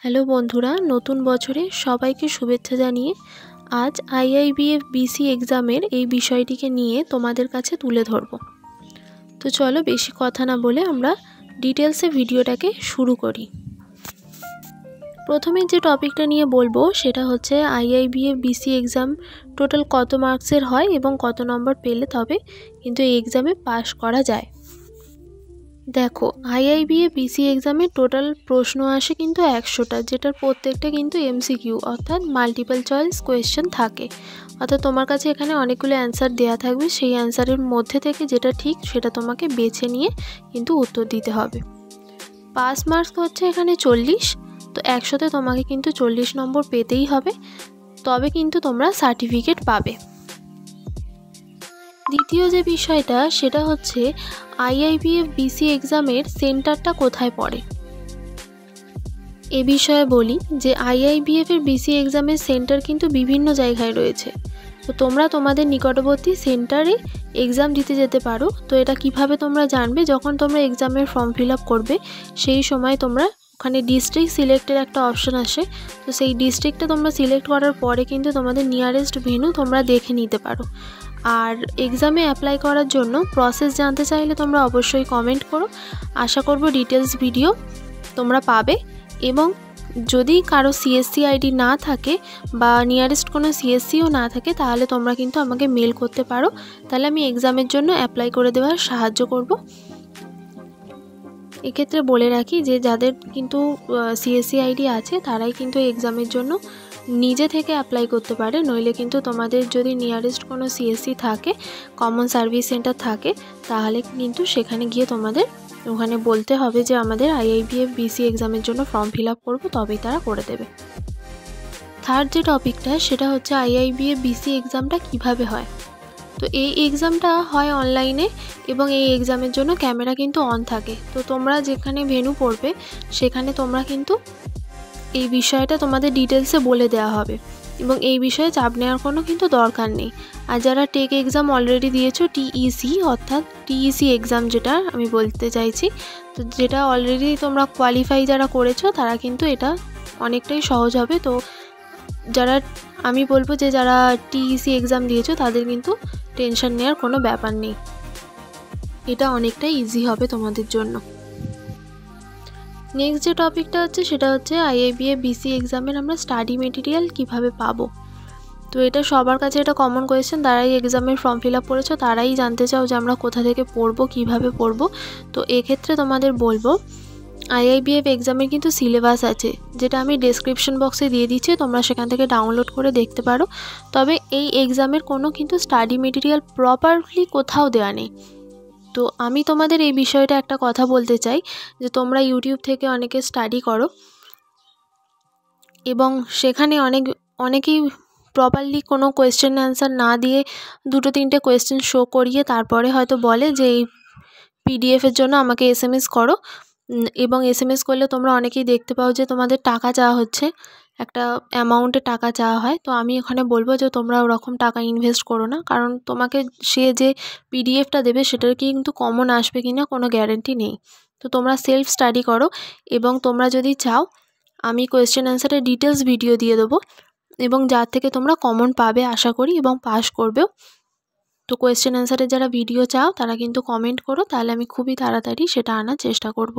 Hello বন্ধুরা, নতুন বছরে সবাইকে শুভেচ্ছা জানিয়ে আজ আইআইবিএফ বিসি এক্সামের এই বিষয়টিকে নিয়ে তোমাদের কাছে তুলে ধরব। তো চলো বেশি কথা না বলে আমরা ডিটেলসে ভিডিওটাকে শুরু করি। প্রথমে যে টপিকটা নিয়ে বলবো সেটা হচ্ছে আইআইবিএফ বিসি এক্সাম টোটাল কত মার্কসের হয় এবং কত নম্বর পেলে তবে কিন্তু এই এক্সামে পাস করা যায়। দেখো, আইআইবিএফ বিসি এক্সামে টোটাল প্রশ্ন আসে কিন্তু 100টা, যেটার প্রত্যেকটা কিন্তু এমসিকিউ অর্থাৎ মাল্টিপল চয়েস কোয়েশ্চেন থাকে। অর্থাৎ তোমার কাছে এখানে অনেকগুলো অ্যান্সার দেওয়া থাকবে, সেই অ্যান্সারের মধ্যে থেকে যেটা ঠিক সেটা তোমাকে বেছে নিয়ে কিন্তু উত্তর দিতে হবে। পাস মার্কস হচ্ছে এখানে 40, তো 100তে তোমাকে কিন্তু 40 নম্বর পেতেই হবে, তবে কিন্তু তোমরা সার্টিফিকেট পাবে। দ্বিতীয় যে বিষয়টা সেটা হচ্ছে আইআইবিএফ বিসি এক্সামের সেন্টারটা কোথায় পড়ে। এ বিষয়ে বলি যে আইআইবিএফ এর বিসি এক্সামের সেন্টার কিন্তু বিভিন্ন জায়গায় রয়েছে, তো তোমরা তোমাদের নিকটবর্তী সেন্টারে এক্সাম দিতে যেতে পারো। তো এটা কিভাবে তোমরা জানবে, যখন তোমরা এক্সামের ফর্ম ফিল আপ করবে সেই সময় তোমরা ওখানে ডিস্ট্রিক্ট সিলেক্টের একটা অপশন আসে, তো সেই ডিস্ট্রিক্টটা তোমরা সিলেক্ট করার পরে কিন্তু তোমাদের নিয়ারেস্ট ভেন্যু তোমরা দেখে নিতে পারো। আর এক্সামে অ্যাপ্লাই করার জন্য প্রসেস জানতে চাইলে তোমরা অবশ্যই কমেন্ট করো, আশা করব ডিটেলস ভিডিও তোমরা পাবে। এবং যদি কারো সিএসসি আইডি না থাকে বা নিয়ারেস্ট কোনো সিএসসিও না থাকে তাহলে তোমরা কিন্তু আমাকে মেল করতে পারো, তাহলে আমি এক্সামের জন্য অ্যাপ্লাই করে দেওয়ার সাহায্য করব। এক্ষেত্রে বলে রাখি যে যাদের কিন্তু সিএসসি আইডি আছে তারাই কিন্তু এক্সামের জন্য নিজে থেকে অ্যাপ্লাই করতে পারে, নইলে কিন্তু তোমাদের যদি নিয়ারেস্ট কোনো সিএসসি থাকে, কমন সার্ভিস সেন্টার থাকে, তাহলে কিন্তু সেখানে গিয়ে তোমাদের ওখানে বলতে হবে যে আমাদের আইআইবিএফ বিসি এক্সামের জন্য ফর্ম ফিল আপ করবো, তবেই তারা করে দেবে। থার্ড যে টপিকটা সেটা হচ্ছে আইআইবিএফ বিসি এক্সামটা কিভাবে হয়। তো এই এক্সামটা হয় অনলাইনে এবং এই এক্সামের জন্য ক্যামেরা কিন্তু অন থাকে। তো তোমরা যেখানে ভেন্যু পড়বে সেখানে তোমরা কিন্তু এই বিষয়টা তোমাদের ডিটেলসে বলে দেওয়া হবে এবং এই বিষয়ে চাপ নেওয়ার কোনো কিন্তু দরকার নেই। আর যারা টেক এক্সাম অলরেডি দিয়েছো, টিইসি অর্থাৎ টিইসি এক্সাম যেটা আমি বলতে চাইছি, তো যেটা অলরেডি তোমরা কোয়ালিফাই যারা করেছো তারা কিন্তু এটা অনেকটাই সহজ হবে। তো যারা আমি বলবো যে যারা টিইসি এক্সাম দিয়েছো তাদের কিন্তু টেনশন নেওয়ার কোনো ব্যাপার নেই, এটা অনেকটাই ইজি হবে তোমাদের জন্য। নেক্সট যে টপিকটা হচ্ছে সেটা হচ্ছে আইআইবিএফ বিসি এক্সামের আমরা স্টাডি মেটেরিয়াল কিভাবে পাবো। তো এটা সবার কাছে এটা কমন কোয়েশ্চেন, তারাই এক্সামের ফর্ম ফিল আপ করেছো তারাই জানতে চাও যে আমরা কোথা থেকে পড়বো, কিভাবে পড়বো। তো এক্ষেত্রে তোমাদের বলবো আইআইবিএফ এক্সামের কিন্তু সিলেবাস আছে, যেটা আমি ডেসক্রিপশন বক্সে দিয়ে দিচ্ছি, তোমরা সেখান থেকে ডাউনলোড করে দেখতে পারো। তবে এই এক্সামের কোনো কিন্তু স্টাডি মেটেরিয়াল প্রপারলি কোথাও দেওয়া নেই। তো আমি তোমাদের এই বিষয়টা একটা কথা বলতে চাই যে তোমরা ইউটিউব থেকে অনেকে স্টাডি করো এবং সেখানে অনেকেই প্রপারলি কোনো কোয়েশ্চেন অ্যান্সার না দিয়ে 2-3টে কোয়েশ্চেন শো করিয়ে তারপরে হয়তো বলে যে এই পিডিএফের জন্য আমাকে এসএমএস করো, এবং এসএমএস করলে তোমরা অনেকেই দেখতে পাও যে তোমাদের টাকা চাওয়া হচ্ছে, একটা অ্যামাউন্টে টাকা চাওয়া হয়। তো আমি এখানে বলবো যে তোমরা ওরকম টাকা ইনভেস্ট করো না, কারণ তোমাকে সে যে পিডিএফটা দেবে সেটার কিন্তু কমন আসবে কিনা কোনো গ্যারেন্টি নেই। তো তোমরা সেলফ স্টাডি করো এবং তোমরা যদি চাও আমি কোয়েশ্চেন অ্যান্সারের ডিটেলস ভিডিও দিয়ে দেবো এবং যার থেকে তোমরা কমন পাবে আশা করি এবং পাস করবেও। তো কোয়েশ্চেন অ্যান্সারের যারা ভিডিও চাও তারা কিন্তু কমেন্ট করো, তাহলে আমি খুবই তাড়াতাড়ি সেটা আনার চেষ্টা করব।